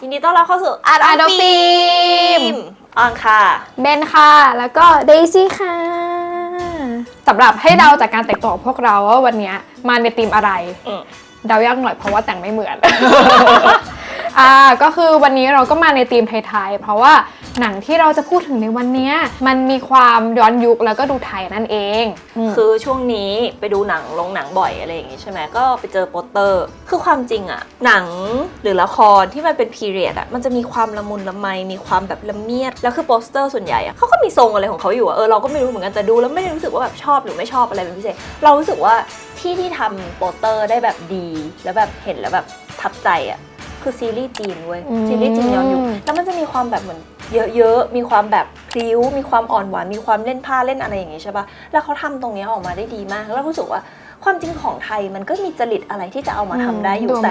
ยินดีต้อนรับเข้าสู่อาร์ตฟิล์มออนค่ะเบนค่ะแล้วก็เดซี่ค่ะสำหรับให้เดาจากการแต่งตัวของพวกเราว่าวันนี้มาในธีมอะไรเดายากหน่อยเพราะว่าแต่งไม่เหมือน ก็คือวันนี้เราก็มาในธีมไทยๆเพราะว่าหนังที่เราจะพูดถึงในวันนี้มันมีความย้อนยุคแล้วก็ดูไทยนั่นเองคือช่วงนี้ไปดูหนังลงหนังบ่อยอะไรอย่างงี้ใช่ไหมก็ไปเจอโปสเตอร์คือความจริงอะหนังหรือละครที่มันเป็นพีเรียดอะมันจะมีความละมุนละไมมีความแบบละเมียดแล้วคือโปสเตอร์ส่วนใหญ่อะเขาก็มีทรงอะไรของเขาอยู่อะเราก็ไม่รู้เหมือนกันแต่ดูแล้วไม่รู้สึกว่าแบบชอบหรือไม่ชอบอะไรเป็นพิเศษเรารู้สึกว่าที่ทำโปสเตอร์ได้แบบดีแล้วแบบเห็นแล้วแบบทับใจอะคือซีรีส์จีนเว้ยซีรีส์จีนย้อนยุคแล้วมันจะมีความแบบเหมือนเยอะๆมีความแบบพริ้วมีความอ่อนหวานมีความเล่นผ้าเล่นอะไรอย่างงี้ใช่ปะแล้วเขาทำตรงนี้ออกมาได้ดีมากแล้วรู้สึกว่าความจริงของไทยมันก็มีจริตอะไรที่จะเอามาทำได้อยู่แ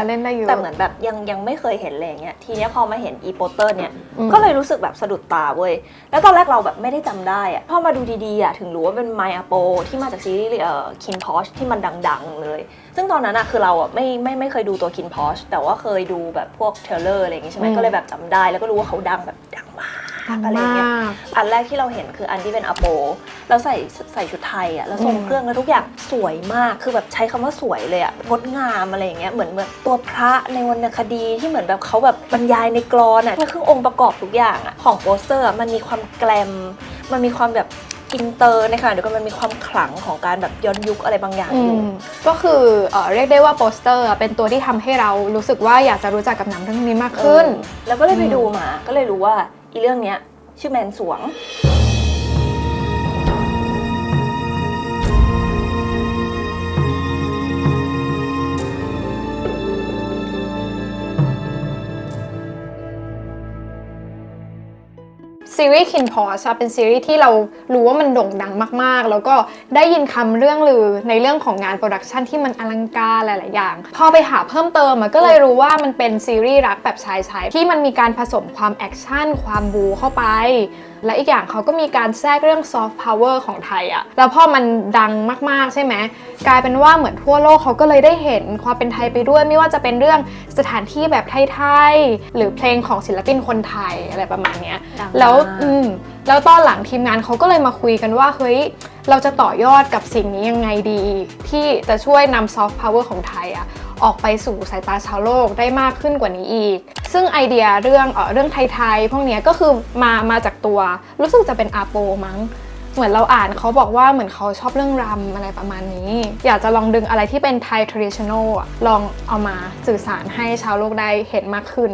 ต่เหมือนแบบยังไม่เคยเห็นเลยอย่างเงี้ยทีเนี้ยพอมาเห็นอีโปสเตอร์เนี่ยก็เลยรู้สึกแบบสะดุดตาเว้ยแล้วตอนแรกเราแบบไม่ได้จำได้อะพอมาดูดีๆอะถึงรู้ว่าเป็นไมอาโปที่มาจากซีรีส์คินพอชที่มันดังๆเลยซึ่งตอนนั้นอะคือเราอะไม่เคยดูตัวคินพอชแต่ว่าเคยดูแบบพวกเทรลเลอร์อะไรอย่างงี้ใช่ไหมก็เลยแบบจำได้แล้วก็รู้ว่าเขาดังแบบดังมากอะไรเงี้ยอันแรกที่เราเห็นคืออันที่เป็นอโปแล้วใส่ชุดไทยอ่ะแล้วทรงเครื่องแล้วทุกอย่างสวยมากคือแบบใช้คำว่าสวยเลยอ่ะงดงามอะไรอย่างเงี้ยเหมือนตัวพระในวรรณคดีที่เหมือนแบบเขาแบบบรรยายในกลอนอ่ะแล้วคือองค์ประกอบทุกอย่างอ่ะของโปสเตอร์มันมีความแกลมมันมีความแบบอินเตอร์ในขณะเดียวกันมันมีความขลังของการแบบย้อนยุคอะไรบางอย่างอยู่ก็คือเรียกได้ว่าโปสเตอร์เป็นตัวที่ทำให้เรารู้สึกว่าอยากจะรู้จักกับหนังเรื่องนี้มากขึ้นแล้วก็เลยไปดูมาก็เลยรู้ว่าอีเรื่องเนี้ยชื่อแมนสวงซีรีส์คินพอชเป็นซีรีส์ที่เรารู้ว่ามันโด่งดังมากๆแล้วก็ได้ยินคำเรื่องลือในเรื่องของงานโปรดักชันที่มันอลังการหลายๆอย่างพอไปหาเพิ่มเติมก็เลยรู้ว่ามันเป็นซีรีส์รักแบบชายที่มันมีการผสมความแอคชั่นความบูเข้าไปและอีกอย่างเขาก็มีการแทรกเรื่องซอฟต์พาวเวอร์ของไทยอะแล้วพอมันดังมากๆใช่ไหมกลายเป็นว่าเหมือนทั่วโลกเขาก็เลยได้เห็นความเป็นไทยไปด้วยไม่ว่าจะเป็นเรื่องสถานที่แบบไทยๆหรือเพลงของศิลปินคนไทยอะไรประมาณนี้แล้วตอนหลังทีมงานเขาก็เลยมาคุยกันว่าเฮ้ยเราจะต่อยอดกับสิ่งนี้ยังไงดีที่จะช่วยนำซอฟต์พาวเวอร์ของไทยออกไปสู่สายตาชาวโลกได้มากขึ้นกว่านี้อีกซึ่งไอเดียเรื่องไทยๆพวกนี้ก็คือมาจากตัวรู้สึกจะเป็นอาโปมั้งเหมือนเราอ่านเขาบอกว่าเหมือนเขาชอบเรื่องรำอะไรประมาณนี้อยากจะลองดึงอะไรที่เป็นไทย traditional ลองเอามาสื่อสารให้ชาวโลกได้เห็นมากขึ้น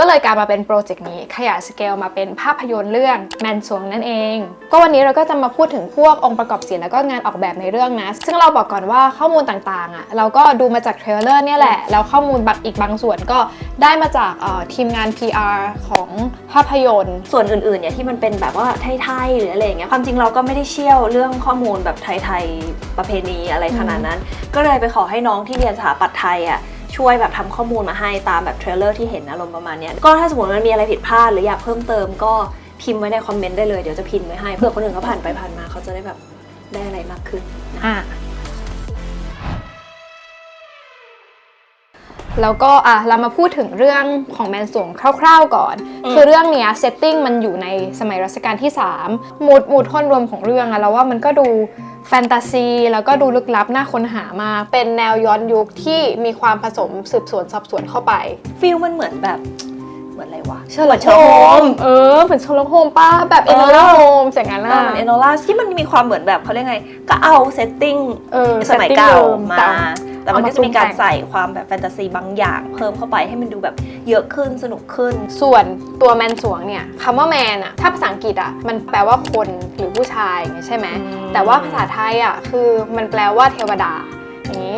ก็เลยกลายมาเป็นโปรเจกต์นี้ขยายสเกลมาเป็นภาพยนตร์เรื่องแมนสวงนั่นเองก็วันนี้เราก็จะมาพูดถึงพวกองค์ประกอบศิลป์แล้วก็งานออกแบบในเรื่องนะซึ่งเราบอกก่อนว่าข้อมูลต่างๆเราก็ดูมาจากเทรลเลอร์เนี่ยแหละแล้วข้อมูลอีกบางส่วนก็ได้มาจากทีมงาน PR ของภาพยนตร์ส่วนอื่นๆเนี่ยที่มันเป็นแบบว่าไทยๆหรืออะไรอย่างเงี้ยความจริงเราก็ไม่ได้เชี่ยวเรื่องข้อมูลแบบไทยๆประเพณีอะไรขนาดนั้นก็เลยไปขอให้น้องที่เรียนสถาปัตย์ไทยช่วยแบบทำข้อมูลมาให้ตามแบบเทรลเลอร์ที่เห็นอารมณ์ประมาณนี้ก็ถ้าสมมติมันมีอะไรผิดพลาดหรืออยากเพิ่มเติมก็พิมพ์ไว้ในคอมเมนต์ได้เลยเดี๋ยวจะพิมพ์ไว้ให้เพื่อคนอื่นเขาผ่านไปผ่านมาเขาจะได้แบบได้อะไรมากขึ้นแล้วก็เรามาพูดถึงเรื่องของแมนสวงคร่าวๆก่อนคือเรื่องเนี้ยเซตติ้งมันอยู่ในสมัยรัชกาลที่3มูดท่อนรวมของเรื่องเราว่ามันก็ดูแฟนตาซีแล้วก็ดูลึกลับน่าค้นหามากเป็นแนวย้อนยุคที่มีความผสมสืบสวนสอบสวนเข้าไปฟีลมันเหมือนแบบเหมือนอะไรวะเชอร์ล็อกโฮมเหมือนเชอร์ล็อกโฮมป้าแบบเอโนล่าโฮมอย่างนั้นเหมือนเอโนล่าที่มันมีความเหมือนแบบเขาเรียกไงก็เอาเซตติ้งสมัยเก่ามาแต่มันก็จะมีการใส่ความแบบแฟนตาซีบางอย่างเพิ่มเข้าไปให้มันดูแบบเยอะขึ้นสนุกขึ้นส่วนตัวแมนสวงเนี่ยคำว่าแมนถ้าภาษาอังกฤษมันแปลว่าคนหรือผู้ชายใช่ไหมแต่ว่าภาษาไทยคือมันแปลว่าเทวดาอย่างนี้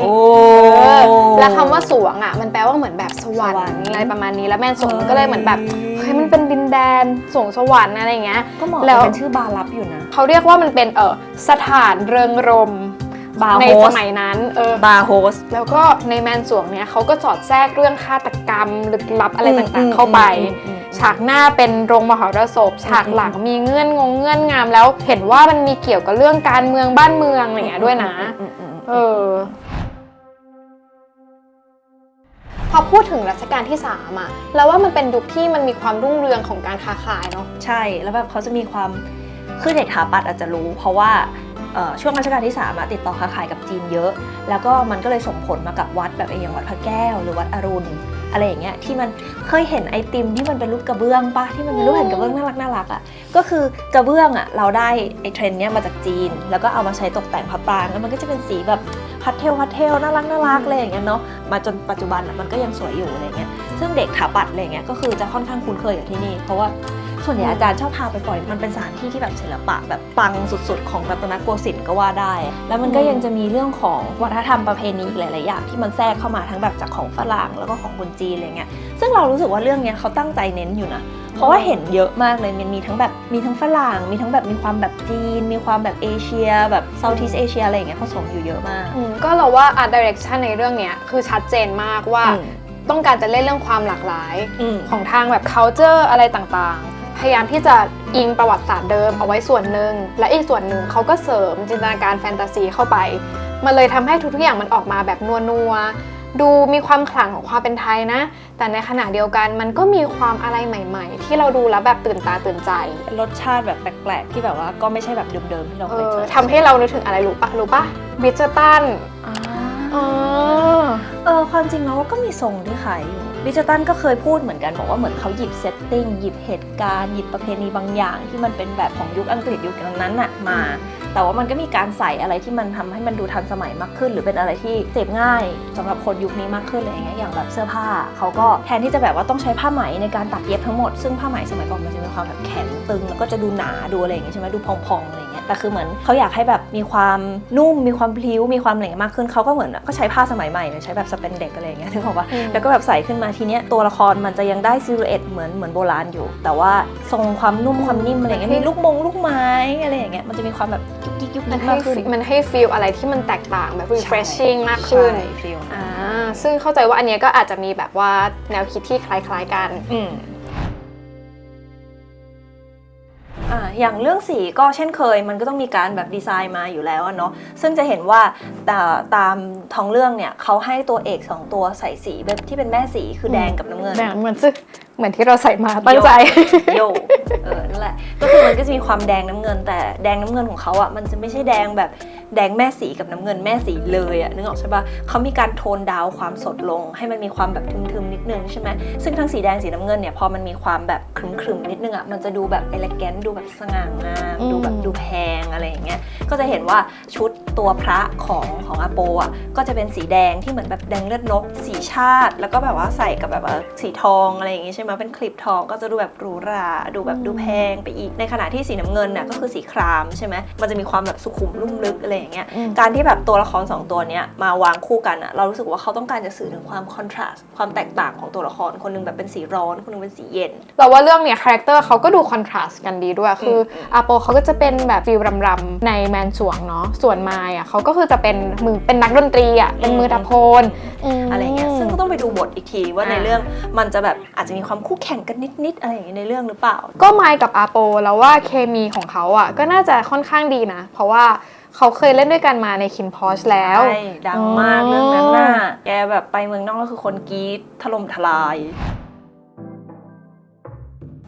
และคำว่าสวงมันแปลว่าเหมือนแบบสวรรค์อะไรประมาณนี้แล้วแมนสวงมันก็เลยเหมือนแบบเฮ้ยมันเป็นดินแดนสวงสวรรค์อะไรอย่างเงี้ยก็เหมาะเป็นชื่อบาร์ลับอยู่นะเขาเรียกว่ามันเป็นสถานเริงรมย์ในสมัยนั้นบาร์โฮสแล้วก็ในแมนสวงเนี่ยเขาก็สอดแทรกเรื่องฆาตกรรมลึกลับอะไรต่างๆเข้าไปฉากหน้าเป็นโรงมหรสพฉากหลังมีเงื่อนงามแล้วเห็นว่ามันมีเกี่ยวกับเรื่องการเมืองบ้านเมืองอะไรอย่างเงี้ยด้วยนะ พอพูดถึงรัชกาลที่3อ่ะแล้วว่ามันเป็นยุคที่มันมีความรุ่งเรืองของการค้าขายเนาะใช่แล้วแบบเขาจะมีความคือเด็กถาปัตย์อาจจะรู้เพราะว่าช่วงรัชกาลที่3ติดต่อค้าขายกับจีนเยอะแล้วก็มันก็เลยส่งผลมากับวัดแบบอย่างวัดพระแก้วหรือวัดอรุณอะไรอย่างเงี้ยที่มันเคยเห็นไอติมที่มันเป็นรูปกระเบื้องปะที่มันเป็นรูปเห็นกระเบื้องน่ารักอ่ะก็คือกระเบื้องอ่ะเราได้ไอเทรนด์เนี้ยมาจากจีนแล้วก็เอามาใช้ตกแต่งพระปรางแล้วมันก็จะเป็นสีแบบพาสเทลน่ารักอะไรอย่างเงี้ยเนาะมาจนปัจจุบันมันก็ยังสวยอยู่อะไรเงี้ยซึ่งเด็กถาปัตย์อะไรเงี้ยก็คือจะค่อนข้างคุ้นเคยกับที่นี่เพราะว่าส่วนใหญ่อาจารย์ชอบพาไปปล่อยมันเป็นสถานที่ที่แบบศิลปะแบบปังสุดๆของรัตนโกสินทร์ก็ว่าได้แล้วมันก็ยังจะมีเรื่องของวัฒนธรรมประเพณีอีกหลายๆอย่างที่มันแทรกเข้ามาทั้งแบบจากของฝรั่งแล้วก็ของคนจีนอะไรเงี้ยซึ่งเรารู้สึกว่าเรื่องนี้เขาตั้งใจเน้นอยู่นะเพราะว่าเห็นเยอะมากเลยมันมีทั้งแบบมีทั้งฝรั่งมีทั้งแบบมีความแบบจีนมีความแบบเอเชียแบบเซาท์อีสต์เอเชียอะไรอย่างเงี้ยผสมอยู่เยอะมากก็เราว่า Art Direction ในเรื่องเนี้ยคือชัดเจนมากว่าต้องการจะเล่นเรื่องความหลากหลายของทางแบบ culture อะไรต่างๆพยายามที่จะอิงประวัติศาสตร์เดิมเอาไว้ส่วนหนึ่งและอีกส่วนหนึ่งเขาก็เสริมจินตนาการแฟนตาซีเข้าไปมันเลยทำให้ทุกๆอย่างมันออกมาแบบนัวดูมีความขลังของความเป็นไทยนะแต่ในขณะเดียวกันมันก็มีความอะไรใหม่ๆที่เราดูแล้วแบบตื่นตาตื่นใจรสชาติแบบแปลกๆที่แบบว่าก็ไม่ใช่แบบเดิมๆที่เราเคยเจอทำให้เรานึกถึงอะไรรู้ปะบริดเจอร์ตันความจริงแล้วก็มีทรงที่ขายอยู่บริดเจอร์ตันก็เคยพูดเหมือนกันบอกว่าเหมือนเขาหยิบเซตติ้งหยิบเหตุการณ์หยิบประเพณีบางอย่างที่มันเป็นแบบของยุคอังกฤษยุคนั้นน่ะมาแต่ว่ามันก็มีการใส่อะไรที่มันทำให้มันดูทันสมัยมากขึ้นหรือเป็นอะไรที่เสพง่ายสำหรับคนยุคนี้มากขึ้นอะไรอย่างเงี้ยอย่างแบบเสื้อผ้าเขาก็แทนที่จะแบบว่าต้องใช้ผ้าไหมในการตัดเย็บทั้งหมดซึ่งผ้าไหมสมัยก่อนมันจะมีความแบบแข็งตึงแล้วก็จะดูหนาดูอะไรอย่างเงี้ยใช่ไหมดูพองๆอะไรอย่างเงี้ยแต่คือเหมือนเขาอยากให้แบบมีความนุ่มมีความพลิ้วมีความอะไรมากขึ้นเขาก็เหมือนก็ใช้ผ้าสมัยใหม่ใช้แบบสเปนเด็กอะไรอย่างเงี้ยถึงบอกว่าแล้วก็แบบใส่ขึ้นมาทีเนี้ยตัวละครมันจะยังได้ซิลูเอตเหมือนโบราณอยู่แต่ว่าทรงความนุ่มความนิ่มอะไรเงี้ยมีลูกไม้อะไรอย่างเงี้ยมันจะมีความแบบยุกมากขึ้นมันให้ฟีลอะไรที่มันแตกต่างแบบ refreshing มากขึ้นซึ่งเข้าใจว่าอันนี้ก็อาจจะมีแบบว่าแนวคิดที่คล้ายๆกันอย่างเรื่องสีก็เช่นเคยมันก็ต้องมีการแบบดีไซน์มาอยู่แล้วเนาะซึ่งจะเห็นว่าตามท้องเรื่องเนี่ยเขาให้ตัวเอก2ตัวใส่สีแบบที่เป็นแม่สีคือแดงกับน้ำเงินเหมือนที่เราใส่มาตั้งใจโยนั่นแหละก็คือมันก็จะมีความแดงน้ำเงินแต่แดงน้ำเงินของเขาอ่ะมันจะไม่ใช่แดงแบบแดงแม่สีกับน้ำเงินแม่สีเลยอ่ะนึกออกใช่ปะเขามีการโทนดาวความสดลงให้มันมีความแบบทึมๆนิดนึงใช่ไหมซึ่งทั้งสีแดงสีน้ำเงินเนี่ยพอมันมีความแบบครึมๆนิดนึงอ่ะมันจะดูแบบเอเลแกนต์ดูแบบสง่างามดูแบบดูแพงอะไรอย่างเงี้ยก็จะเห็นว่าชุดตัวพระของอาโปอ่ะก็จะเป็นสีแดงที่เหมือนแบบแดงเลือดนกสีชาติแล้วก็แบบว่าใส่กับแบบสีทองอะไรอย่างงี้ใช่ไหมเป็นคลิปทองก็จะดูแบบหรูหราดูแบบดูแพงไปอีกในขณะที่สีน้ำเงินเนี่ยก็คือสีครามใช่ไหมมันจะมีความแบบสุขุมลุ่มลึกอะไรอย่างเงี้ยการที่แบบตัวละคร2ตัวเนี้ยมาวางคู่กันอะเรารู้สึกว่าเขาต้องการจะสื่อถึงความคอนทราสต์ความแตกต่างของตัวละครคนนึงแบบเป็นสีร้อนคนนึงเป็นสีเย็นเราว่าเรื่องเนี้ยคาแรคเตอร์เขาก็ดูคอนทราสต์กันดีด้วยคืออาโปเขาก็จะเป็นแบบฟิลรำๆในแมนสวงเนาะส่วนไมายอะเขาก็คือจะเป็นมือเป็นนักดนตรีอะเป็นมือตะโพนอะไรเงี้ยซึ่งก็ต้องไปดูบทอีกทีว่าในเรื่องมันจะแบบอาจจะมีความคู่แข่งกันนิดอะไรอย่างเงี้ยในเรื่องหรือเปล่าก็ไมค์กับอาโปแล้วว่าเคมีของเขาอ่ะก็น่าจะค่อนข้างดีนะเพราะว่าเขาเคยเล่นด้วยกันมาในคินพอชแล้วใช่ดังมากเรื่องนั้นน่ะแกแบบไปเมืองนอกก็คือคนกรี๊ดถล่มทลา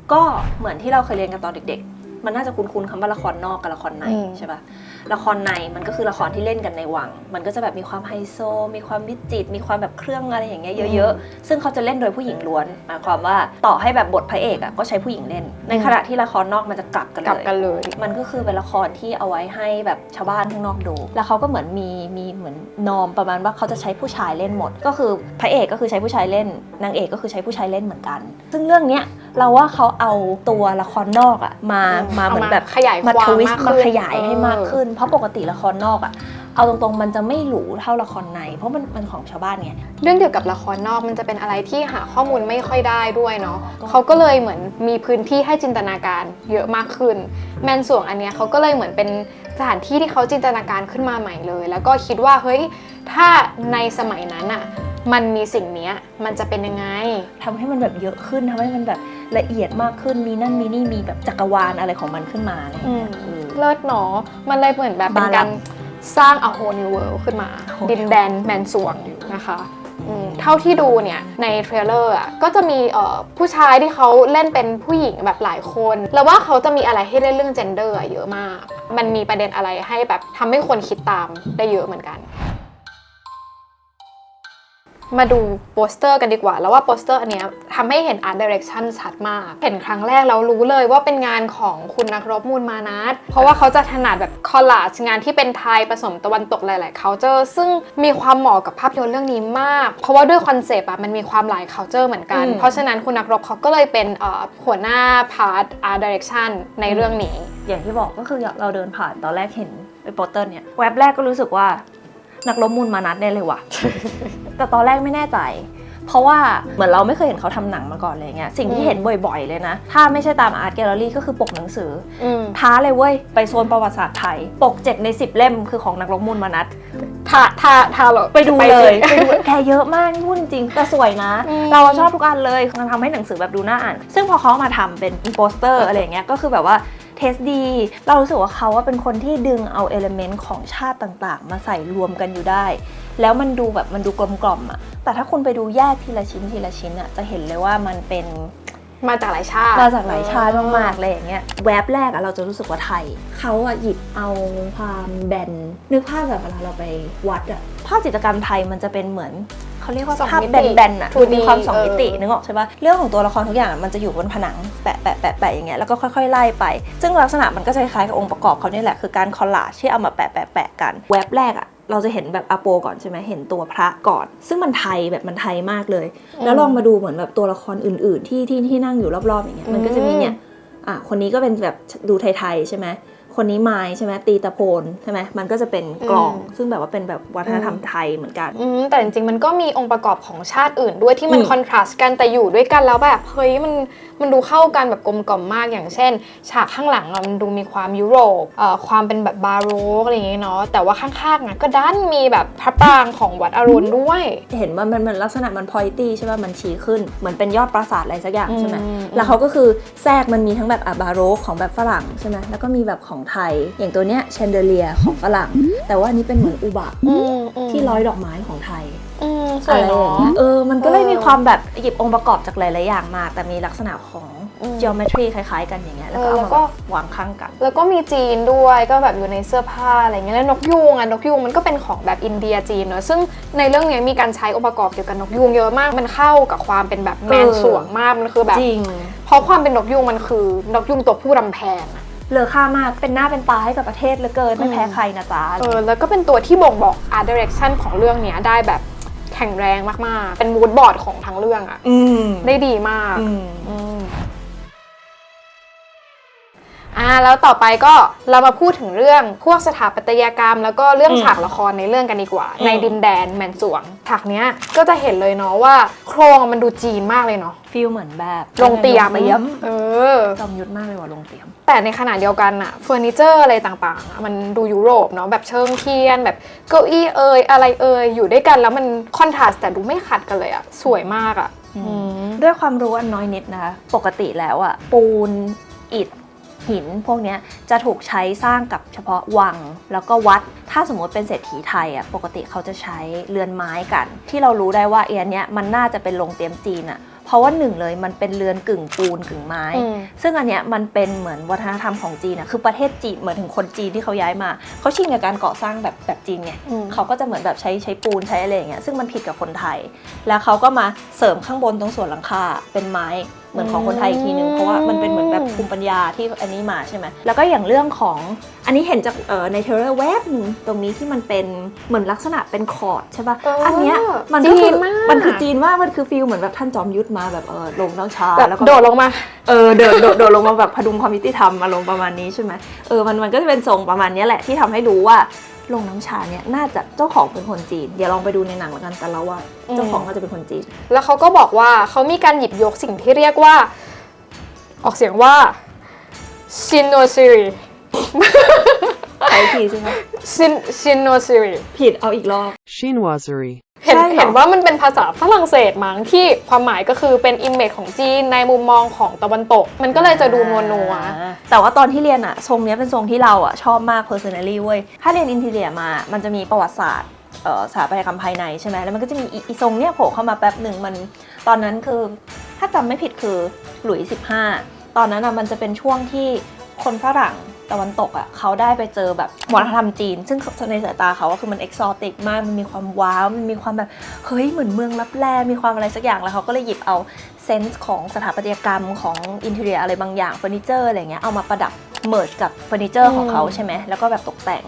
ยก็เหมือนที่เราเคยเรียนกันตอนเด็กๆมันน่าจะคุ้นๆคำว่าละครนอกกับละครในใช่ปะละครในมันก็คือละครที่เล่นกันในวังมันก็จะแบบมีความไฮโซมีความวิจิตรมีความแบบเครื่องอะไรอย่างเงี้ยเยอะๆซึ่งเขาจะเล่นโดยผู้หญิงล้วนหมายความว่าต่อให้แบบบทพระเอกอ่ะก็ใช้ผู้หญิงเล่นในขณะที่ละครนอกมันจะกลับกันเลยมันก็คือเป็นละครที่เอาไว้ให้แบบชาวบ้านข้างนอกดูแล้วเขาก็เหมือนมีเหมือนนอมประมาณว่าเขาจะใช้ผู้ชายเล่นหมดก็คือพระเอกก็คือใช้ผู้ชายเล่นนางเอกก็คือใช้ผู้ชายเล่นเหมือนกันซึ่งเรื่องเนี้ยเราว่าเขาเอาตัวละครนอกอ่ะมาเหมือนแบบขยายความมาทวิสต์มาขยายให้มากขึ้นเพราะปกติละครนอกอ่ะเอาตรงๆมันจะไม่หรูเท่าละครในเพราะมันของชาวบ้านไงเรื่องเกี่ยวกับละครนอกมันจะเป็นอะไรที่หาข้อมูลไม่ค่อยได้ด้วยเนาะเขาก็เลยเหมือนมีพื้นที่ให้จินตนาการเยอะมากขึ้นแมนสวงอันเนี้ยเขาก็เลยเหมือนเป็นสถานที่ที่เขาจินตนาการขึ้นมาใหม่เลยแล้วก็คิดว่าเฮ้ยถ้าในสมัยนั้นอ่ะมันมีสิ่งนี้มันจะเป็นยังไงทำให้มันแบบเยอะขึ้นทำให้มันแบบละเอียดมากขึ้นมีนั่นมีนี่มีแบบจักรวาลอะไรของมันขึ้นมาอะไรอย่างเงี้ยเลิศเนาะมันเลยเหมือนแบบเป็นการสร้าง a whole new world ขึ้นมาดินแดนแมนสวงนะคะ เท่าที่ดูเนี่ยในเทรลเลอร์อ่ะก็จะมีผู้ชายที่เขาเล่นเป็นผู้หญิงแบบหลายคนแล้วว่าเขาจะมีอะไรให้เล่นเรื่อง gender เยอะมากมันมีประเด็นอะไรให้แบบทำให้คนคิดตามได้เยอะเหมือนกันมาดูโปสเตอร์กันดีกว่าแล้วว่าโปสเตอร์อันเนี้ยทำให้เห็น art direction ชัดมากเห็นครั้งแรกแล้วรู้เลยว่าเป็นงานของคุณนักรบมูลมานัสเพราะว่าเขาจะถนัดแบบคอลลาจงานที่เป็นไทยผสมตะวันตกหลาย ๆ culture ซึ่งมีความเหมาะกับภาพยนตร์เรื่องนี้มากเพราะว่าด้วยคอนเซปต์มันมีความหลาย culture เหมือนกันเพราะฉะนั้นคุณนักรบเขาก็เลยเป็นหัวหน้า part art direction ในเรื่องนี้อย่างที่บอกก็คือเราเดินผ่านตอนแรกเห็นไอ้โปสเตอร์เนี่ยแวบแรกก็รู้สึกว่านักรบมูลมานัสแน่เลยว่ะ แต่ตอนแรกไม่แน่ใจเพราะว่าเหมือนเราไม่เคยเห็นเขาทำหนังมาก่อนเลยเงี้ยสิ่งที่เห็นบ่อยๆเลยนะถ้าไม่ใช่ตามอาร์ตแกลเลอรี่ก็คือปกหนังสือท้าเลยเว้ยไปโซนประวัติศาสตร์ไทยปก7 ใน 10 เล่มคือของนักรบมูลมานัสทาไปดูเลยไปดูแกเยอะมากพูดจริงแต่สวยนะเราชอบทุกอันเลยมันทำให้หนังสือแบบดูน่าอ่านซึ่งพอเขามาทำเป็นโปสเตอร์อะไรเงี้ยก็คือแบบว่าเทสดีเรารู้สึกว่าเขาเป็นคนที่ดึงเอาเอลิเมนต์ของชาติต่างๆมาใส่รวมกันอยู่ได้แล้วมันดูแบบมันดูกลมกล่อมอะแต่ถ้าคุณไปดูแยกทีละชิ้นอะจะเห็นเลยว่ามันเป็นมาจากหลายชาติมากๆเลยอย่างเงี้ยแวบแรกอะเราจะรู้สึกว่าไทยเขาอะหยิบเอาความแบนนึกภาพแบบเวลาเราไปวัดอะภาพจิตรกรรมไทยมันจะเป็นเหมือนเขาเรียกว่าภาพแบนๆอะมีความ2 มิตินึกออกใช่ปะเรื่องของตัวละครทุกอย่างมันจะอยู่บนผนังแปะอย่างเงี้ยแล้วก็ค่อยๆไล่ไปซึ่งลักษณะมันก็จะคล้ายกับองค์ประกอบเขาเนี่ยแหละคือการคอลลาจที่เอามาแปะกันแวบแรกอะเราจะเห็นแบบอาโปก่อนใช่ไหมเห็นตัวพระก่อนซึ่งมันไทยแบบมันไทยมากเลยแล้วลองมาดูเหมือนแบบตัวละครอื่นๆที่นั่งอยู่รอบๆอย่างเงี้ยมันก็จะมีเนี่ยคนนี้ก็เป็นแบบดูไทยๆใช่ไหมคนนี้ไม้ใช่ไหมตีตะโพนใช่ไหมมันก็จะเป็นกลองซึ่งแบบว่าเป็นแบบวัฒนธรรมไทยเหมือนกันแต่จริงๆมันก็มีองค์ประกอบของชาติอื่นด้วยที่มันคอนทราสต์กันแต่อยู่ด้วยกันแล้วแบบเฮ้ยมันดูเข้ากันแบบกลมกล่อมมากอย่างเช่นฉากข้างหลังมันดูมีความยุโรปความเป็นแบบบาโรกอะไรอย่างเงี้ยเนาะแต่ว่าข้างๆก็ด้านมีแบบพระปรางของวัดอรุณด้วยเห็นว่ามันลักษณะมันพอยตี้ใช่ป่ะมันชี้ขึ้นเหมือนเป็นยอดปราสาทอะไรสักอย่างใช่ไหมแล้วเขาก็คือแทรกมันมีทั้งแบบบาโรกของแบบฝรั่งใช่ไหมแล้วก็มีแบบของไทยอย่างตัวเนี้ยแชนเดเลียของฝรั่งแต่ว่าอันนี้เป็นเหมือนอุบะที่ร้อยดอกไม้ของไทยอะไรอย่างเงี้ยมันก็เลยมีความแบบหยิบองค์ประกอบจากหลายๆอย่างมาแต่มีลักษณะของ geometry คล้ายๆกันอย่างเงี้ยแล้วก็เอามาวางข้างกันแล้วก็มีจีนด้วยก็แบบอยู่ในเสื้อผ้าอะไรเงี้ยแล้วนกยูงมันก็เป็นของแบบอินเดียจีนเนอะซึ่งในเรื่องนี้มีการใช้องค์ประกอบเกี่ยวกับนกยูงเยอะมากมันเข้ากับความเป็นแบบแมนสวงมากมันคือแบบเพราะความเป็นนกยูงมันคือนกยูงตัวผู้รำแพนเลอค่ามากเป็นหน้าเป็นตาให้กับประเทศเหลือเกินไม่แพ้ใครนะจ๊ะแล้วก็เป็นตัวที่บ่งบอก art direction ของเรื่องนี้ได้แบบแข็งแรงมากๆเป็นมูดบอร์ดของทั้งเรื่องอะได้ดีมากแล้วต่อไปก็เรามาพูดถึงเรื่องพวกสถาปัตยกรรมแล้วก็เรื่องฉากละครในเรื่องกันดีกว่าในดินแดนแมนสวงฉากเนี้ยก็จะเห็นเลยเนาะว่าโครงมันดูจีนมากเลยเนาะฟีลเหมือนแบบโรงเตรียมจอมยุทธมากเลยว่ะโรงเตรียมแต่ในขณะเดียวกันอะเฟอร์นิเจอร์อะไรต่างๆมันดูยุโรปเนาะแบบเชิงเทียนแบบเก้าอี้อะไรอยู่ด้วยกันแล้วมันคอนทราสต์แต่ดูไม่ขัดกันเลยอะสวยมากอะด้วยความรู้อันน้อยนิดนะคะปกติแล้วอะปูนอิฐหินพวกนี้จะถูกใช้สร้างกับเฉพาะวังแล้วก็วัดถ้าสมมติเป็นเศรษฐีไทยอ่ะปกติเขาจะใช้เรือนไม้กันที่เรารู้ได้ว่าเนี้ยมันน่าจะเป็นโรงเตรียมจีนอ่ะเพราะว่าหนึ่งเลยมันเป็นเรือนกึ่งปูนกึ่งไม้ซึ่งอันเนี้ยมันเป็นเหมือนวัฒนธรรมของจีนอ่ะคือประเทศจีนเหมือนถึงคนจีนที่เขาย้ายมาเขาชินกับการก่อสร้างแบบจีนไงเขาก็จะเหมือนแบบใช้ปูนใช้อะไรอย่างเงี้ยซึ่งมันผิดกับคนไทยแล้วเขาก็มาเสริมข้างบนตรงส่วนหลังคาเป็นไม้เหมือนของคนไทยอีกทีนึงเพราะว่ามันเป็นเหมือนแบบภูมิปัญญาที่อันนี้มาใช่ไหมแล้วก็อย่างเรื่องของอันนี้เห็นจากในเทเลอร์แวบหนึ่งตรงนี้ที่มันเป็นเหมือนลักษณะเป็นคอร์ดใช่ป่ะอันเนี้ยมันคือจีนมากมันคือจีนมากมันคือฟีลเหมือนแบบท่านจอมยุทธมาแบบลงน้ำชาแล้วก็โดดลงมาโดดลงมาแบบพดุงความยุติธรรมมาลงประมาณนี้ใช่ไหมมันก็จะเป็นทรงประมาณนี้แหละที่ทำให้รู้ว่าโรงน้ำชาเนี่ยน่าจะเจ้าของเป็นคนจีนเดี๋ยวลองไปดูในหนังแล้วกันแต่เราว่าเจ้าของน่าจะเป็นคนจีนแล้วเขาก็บอกว่าเขามีการหยิบยกสิ่งที่เรียกว่าออกเสียงว่าชินโนซิริใช้ผิดใช่ไหมชินโนซิริผิดเอาอีกรอบชินวาซิริเห็นว่ามันเป็นภาษาฝรั่งเศสมั้งที่ความหมายก็คือเป็นอิมเมจของจีนในมุมมองของตะวันตกมันก็เลยจะดูนัวแต่ว่าตอนที่เรียนอะทรงนี้เป็นทรงที่เราอะชอบมาก personally เว้ยถ้าเรียนอินทีเรียมามันจะมีประวัติศาสตร์ สถาปัตยกรรมภายในใช่ไหมแล้วมันก็จะมีอีทรงเนี่ยโผล่เข้ามาแป๊บหนึ่งมันตอนนั้นคือถ้าจำไม่ผิดคือหลุยส์15ตอนนั้นอ่ะมันจะเป็นช่วงที่คนฝรั่งตะวันตกอ่ะเขาได้ไปเจอแบบวัฒนธรรมจีนซึ่งในสายตาเขาคือมันเอกซอติกมากมันมีความว้าวมันมีความแบบเฮ้ยเหมือนเมืองลับแลมีความอะไรสักอย่างแล้วเขาก็เลยหยิบเอาเซนส์ของสถาปัตยกรรมของอินเทอร์เนียอะไรบางอย่างเฟอร์นิเจอร์อะไรเงี้ยเอามาประดับเมิร์จกับเฟอร์นิเจอร์ของเขาใช่ไหมแล้วก็แบบตกแต่ง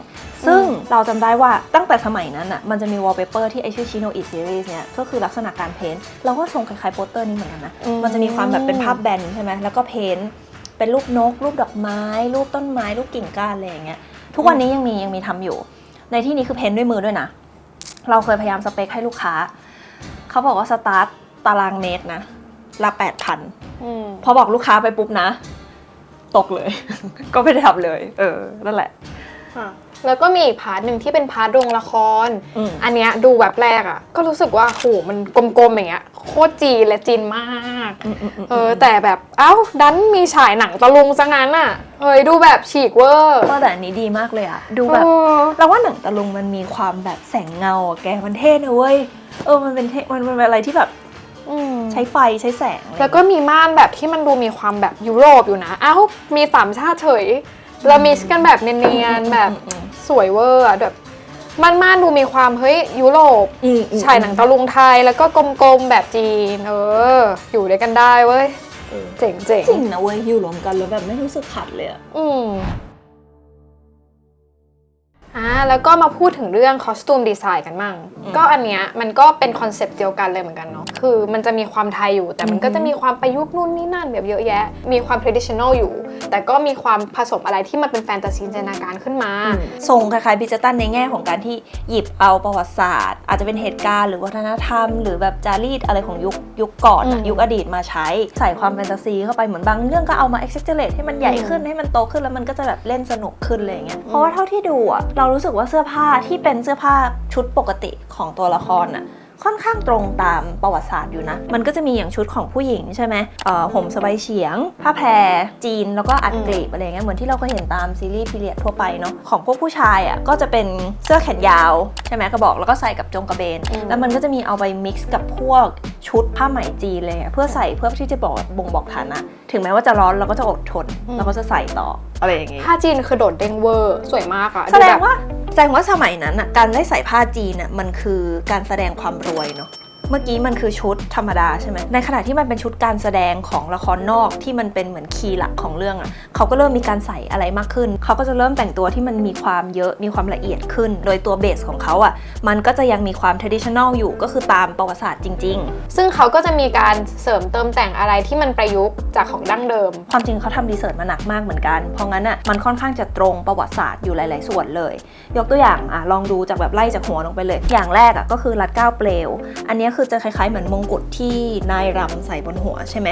ซึ่งเราจำได้ว่าตั้งแต่สมัยนั้นอ่ะมันจะมีวอลเปเปอร์ที่ไอชื่อชิโนอิซีรีส์เนี่ยก็คือลักษณะการเพ้นท์เราก็ทรงคล้ายๆโปสเตอร์นี้เหมือนกันนะมันจะมีความแบบเป็นภาพแบนใช่ไหมแล้วก็เพ้นท์เป็นรูปนกรูปดอกไม้รูปต้นไม้รูปกิ่งก้านอะไรอย่างเงี้ยทุกวันนี้ยังมีทำอยู่ในที่นี้คือเพ้นท์ด้วยมือด้วยนะเราเคยพยายามสเปคให้ลูกค้าเขาบอกว่าสตาร์ทตารางเมตรนะละ 8,000 พอบอกลูกค้าไปปุ๊บนะตกเลย ก็ไม่ได้ทำเลยนั่นแหละแล้วก็มีอีกพาร์ทหนึ่งที่เป็นพาร์ทโรงละครอันเนี้ยดูแบบแรกอ่ะก็รู้สึกว่าโหมันกลมๆอย่างเงี้ยโคตรจีนและจีนมากแต่แบบดันมีฉายหนังตะลุงซะงั้นอ่ะดูแบบฉีกเวอร์แต่อันนี้ดีมากเลยอ่ะดูแบบเราว่าหนังตะลุงมันมีความแบบแสงเงาแกมันเท่นะเว้ยมันเป็นอะไรที่แบบใช้ไฟใช้แสงแล้วก็มีม่านแบบที่มันดูมีความแบบยุโรปอยู่นะมี3 ชาติเฉยเรามิกซ์กันแบบเนียนๆแบบสวยเวอร์อะแบบม่านดูมีความเฮ้ยยุโรปฉายหนังตะลุงไทยแล้วก็กลมๆแบบจีนอยู่ด้วยกันได้เว้ยเจ๋งๆจริงนะเว้ยอยู่รวมกันแล้วแบบไม่รู้สึกขัดเลยแล้วก็มาพูดถึงเรื่องคอสตูมดีไซน์กันมั่งก็อันเนี้ยมันก็เป็นคอนเซปต์เดียวกันเลยเหมือนกันเนาะคือมันจะมีความไทยอยู่แต่มันก็จะมีความประยุกต์นู่นนี่นั่นแบบเยอะแยะมีความ traditional อยู่แต่ก็มีความผสมอะไรที่มันเป็นแฟนตาซีจินตนาการขึ้นมาทรงคล้ายๆบิจตันในแง่ของการที่หยิบเอาประวัติศาสตร์อาจจะเป็นเหตุการณ์หรือวัฒนธรรมหรือแบบจารีตอะไรของยุคก่อนยุคอดีตมาใช้ใส่ความแฟนตาซีเข้าไปเหมือนบางเรื่องก็เอามา exaggerate ให้มันใหญ่ขึ้นให้มันโตขึ้นแล้วมันก็จะแบบเล่นสนุกขึ้นอะไรอย่างเงี้ยเพราะว่าเท่าที่ดูอะเรารู้สึกว่าเสื้อผ้าที่เป็นเสื้อผ้าชุดปกติของตัวละครน่ะค่อนข้างตรงตามประวัติศาสตร์อยู่นะมันก็จะมีอย่างชุดของผู้หญิงใช่ไหมห่มสบายเฉียงผ้าแพรจีนแล้วก็อัดกลีบอะไรเงี้ยเหมือนที่เราเคยเห็นตามซีรีส์พีเรียดทั่วไปเนาะของพวกผู้ชายอ่ะก็จะเป็นเสื้อแขนยาวใช่ไหมกระบอกแล้วก็ใส่กับจงกระเบนแล้วมันก็จะมีเอาไปมิกซ์กับพวกชุดผ้าไหมจีนเลยเพื่อใส่เพื่อที่จะบ่งบอกฐานะถึงแม้ว่าจะร้อนเราก็จะอดทนเราก็จะใส่ต่ออะไรอย่างงี้ผ้าจีนคือโดดเด้งเวอร์สวยมากอะแสดงว่าสมัยนั้นอ่ะการได้ใส่ผ้าจีนอ่ะมันคือการแสดงความรวยเนาะเมื่อกี้มันคือชุดธรรมดาใช่ไหมในขณะที่มันเป็นชุดการแสดงของละครนอกที่มันเป็นเหมือนคีย์หลักของเรื่องอ่ะเขาก็เริ่มมีการใส่อะไรมากขึ้นเขาก็จะเริ่มแต่งตัวที่มันมีความเยอะมีความละเอียดขึ้นโดยตัวเบสของเขาอ่ะมันก็จะยังมีความ traditional อยู่ก็คือตามประวัติศาสตร์จริงๆซึ่งเขาก็จะมีการเสริมเติมแต่งอะไรที่มันประยุกต์จากของดั้งเดิมความจริงเขาทำรีเสิร์ชมาหนักมากเหมือนกันเพราะงั้นอ่ะมันค่อนข้างจะตรงประวัติศาสตร์อยู่หลายๆส่วนเลยยกตัวอย่างลองดูจากแบบไล่จากหัวลงไปเลยอย่างแรกอ่ะก็คือรัดเกล้าเปลวอันนี้คือจะคล้ายๆเหมือนมงกุฎที่นายรำใส่บนหัวใช่ไหม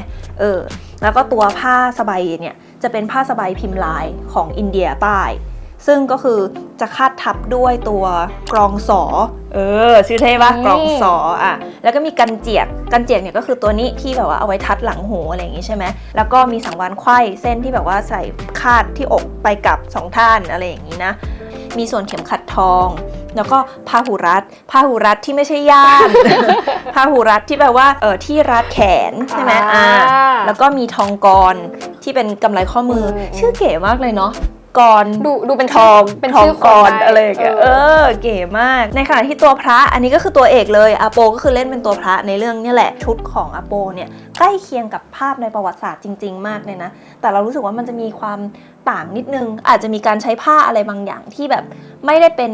แล้วก็ตัวผ้าสบายเนี่ยจะเป็นผ้าสบายพิมพ์ลายของอินเดียใต้ซึ่งก็คือจะคาดทับด้วยตัวกรองสอชื่อเท่ปะกรองสอแล้วก็มีกันเจียกเนี่ยก็คือตัวนี้ที่แบบว่าเอาไว้ทัดหลังหูอะไรอย่างงี้ใช่ไหมแล้วก็มีสังวานไขว้เส้นที่แบบว่าใส่คาดที่อกไปกับ2ท่านอะไรอย่างนี้นะมีส่วนเข็มขัดทองแล้วก็พาหุรัดที่ไม่ใช่ย่าม พาหุรัดที่แปลว่าที่รัดแขนใช่ไหมแล้วก็มีทองกรที่เป็นกำไลข้อมือชื่อเก๋มากเลยเนาะกรดูเป็นทองเป็นทองกรอะไรอย่างเงี้ยเก๋มากในขณะที่ตัวพระอันนี้ก็คือตัวเอกเลยอาโปก็คือเล่นเป็นตัวพระในเรื่องนี่แหละชุดของอาโปเนี่ยใกล้เคียงกับภาพในประวัติศาสตร์จริงๆมากเลยนะแต่เรารู้สึกว่ามันจะมีความต่างนิดนึงอาจจะมีการใช้ผ้าอะไรบางอย่างที่แบบไม่ได้เป็น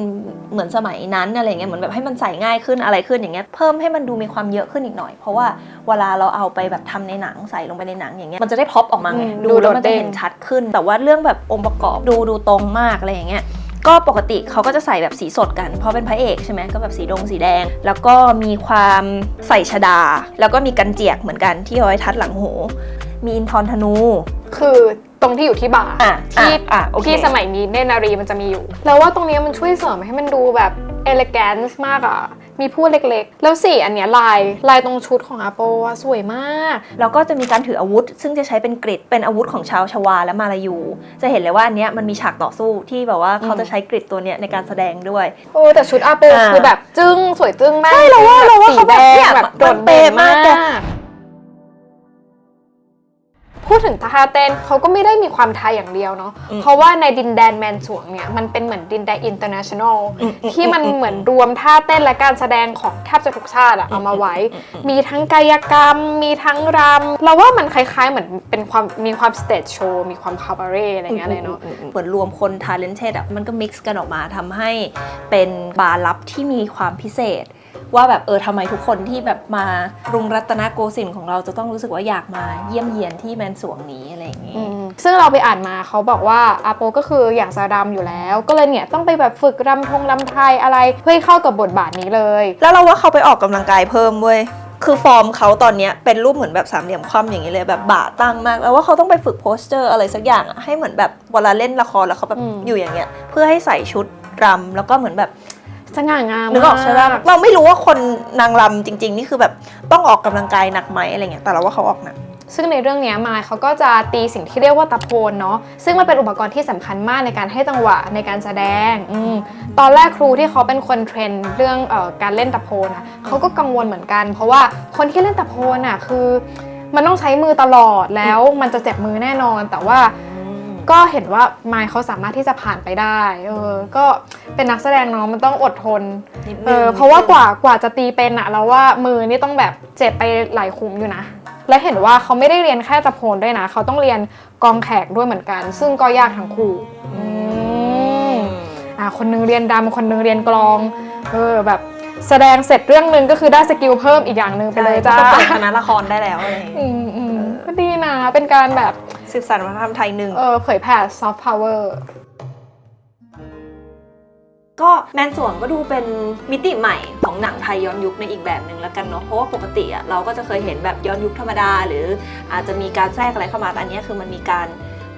เหมือนสมัยนั้นอะไรเงี้ยเหมือนแบบให้มันใส่ง่ายขึ้นอะไรขึ้นอย่างเงี้ยเพิ่มให้มันดูมีความเยอะขึ้นอีกหน่อยเพราะว่าเวลาเราเอาไปแบบทำในหนังใส่ลงไปในหนังอย่างเงี้ยมันจะได้พ็อปออกมาไงดูแล้วมันจะเห็นชัดขึ้นแต่ว่าเรื่องแบบองค์ประกอบดูตรงมากอะไรอย่างเงี้ยก็ปกติเขาก็จะใส่แบบสีสดกันเพราะเป็นพระเอกใช่ไหมก็แบบสีแดงแล้วก็มีความใส่ชดาแล้วก็มีกันเจียกเหมือนกันที่เอาไว้ทัดหลังหูมีอินทรธนูคือตรงที่อยู่ที่บ่าที่สมัยนี้เนนารีมันจะมีอยู่แล้วว่าตรงนี้มันช่วยเสริมให้มันดูแบบ elegance มาก มีพูดเล็กๆแล้วสีอันเนี้ยลายตรงชุดของอาโปอะสวยมาก แล้วก็จะมีการถืออาวุธ ซึ่งจะใช้เป็นกริดเป็นอาวุธของชาวชวาและมาลายูจะเห็นเลยว่าอันเนี้ยมันมีฉากต่อสู้ที่แบบว่าเขาจะใช้กริดตัวเนี้ยในการแสดงด้วย โอ้แต่ชุดอาโปคือแบบจึ้งสวยจึ้งมาก ใช่เราว่าสีเขาแบ แด บ ง เนี่ย แบบโด มั ด น เด่น เป๊ะมาม าก แก กพูดถึงท่าเต้นเขาก็ไม่ได้มีความไทยอย่างเดียวเนาะเพราะว่าในดินแดนแมนสวงเนี่ยมันเป็นเหมือนดินแดนอินเตอร์เนชั่นแนลที่มันเหมือนรวมท่าเต้นและการแสดงของแทบจะทุกชาติอะเอามาไว้ มีทั้งกายกรรมมีทั้งรำเราว่ามันคล้ายๆเหมือนเป็นความมีความสเตจโชว์มีความคาบาเร่อะไรเงี้ยเลยเนาะ เหมือนรวมคนทาเลนเท d อ่ะมันก็มิกซ์กันออกมาทำให้เป็นบาร์ลับที่มีความพิเศษ ว่าแบบทำไมทุกคนที่แบบมากรุงรัตนโกสินทร์ของเราจะต้องรู้สึกว่าอยากมาเยี่ยมเยียนที่แมนสวงนี้อะไรอย่างนี้ ซึ่งเราไปอ่านมาเขาบอกว่าอาโปก็คืออยากจะรำอยู่แล้ว ก็เลยเนี่ยต้องไปแบบฝึกรำไทยอะไรเพื่อให้เข้ากับบทบาทนี้เลย แล้วเราว่าเขาไปออกกำลังกายเพิ่มเว้ย คือฟอร์มเขาตอนเนี้ยเป็นรูปเหมือนแบบสามเหลี่ยมคว่ำอย่างนี้เลยแบบบ่าตั้งมาก แล้วว่าเขาต้องไปฝึกโพสเจอร์อะไรสักอย่างอะให้เหมือนแบบเวลาเล่นละครแล้วเขาแบบอยู่อย่างเงี้ยเพื่อให้ใส่ชุดรำแล้วก็เหมือนแบบ สง่างาม นึกออกใช่ไหมเราไม่รู้ว่าคนนางรำจริงๆนี่คือแบบต้องออกกำลังกายหนักไหมอะไรเงี้ยแต่เราว่าเขาออกหนัก ซึ่งในเรื่องนี้มายเขาก็จะตีสิ่งที่เรียกว่าตะโพนเนาะซึ่งมันเป็นอุปกรณ์ที่สำคัญมากในการให้จังหวะในการแสดงตอนแรกครูที่เขาเป็นคนเทรนเรื่องการเล่นตะโพนอะเขาก็กังวลเหมือนกัน เพราะว่าคนที่เล่นตะโพนอะคือมันต้องใช้มือตลอดแล้วมันจะเจ็บมือแน่นอน แต่ว่าก็เห็นว่ามายเขาสามารถที่จะผ่านไปได้ก็เป็นนักแสดงเนาะมันต้องอดทนเพราะว่ากว่าจะตีเป็นอะเราว่ามือนี่ต้องแบบเจ็บไปหลายขุมอยู่นะและเห็นว่าเขาไม่ได้เรียนแค่ตะโพนด้วยนะเขาต้องเรียนกองแขกด้วยเหมือนกัน ซึ่งก็ยากทั้งคู่คนนึงเรียนดำคนนึงเรียนกลองแบบแสดงเสร็จเรื่องนึงก็คือได้สกิลเพิ่มอีกอย่างนึงไปเลยจ้า ก็เปิดคณะละครได้แล้วอะไรอย่างเงี้ย ก็ดีนะเป็นการแบบ สืบสานวัฒนธรรมไทยหนึ่ง เผยแผ่ซอฟต์พาวเวอร์ก็แมนสวงก็ดูเป็นมิติใหม่ของหนังไทยย้อนยุคในอีกแบบหนึ่งแล้วกันเนาะเพราะว่าปกติอะเราก็จะเคยเห็นแบบย้อนยุคธรรมดาหรืออาจจะมีการแทรกอะไรเข้ามาแต่อันนี้คือมันมีการ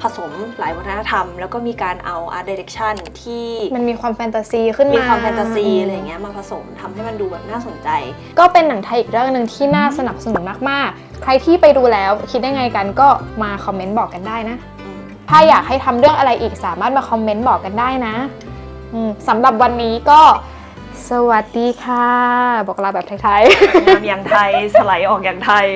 ผสมหลายวัฒนธรรมแล้วก็มีการเอา art direction ที่มันมีความแฟนตาซีขึ้นมา มีความแฟนตาซีอะไรอย่างเงี้ยมาผสมทำให้มันดูแบบน่าสนใจก็เป็นหนังไทยอีกเรื่องนึงที่น่าสนับสนุนมากๆใครที่ไปดูแล้วคิดยังไงกันก็มาคอมเมนต์บอกกันได้นะถ้าอยากให้ทำเรื่องอะไรอีกสามารถมาคอมเมนต์บอกกันได้นะสำหรับวันนี้ก็สวัสดีค่ะบอกลาแบบไทยๆงามอย่างไทยสไลด์ออกอย่างไทย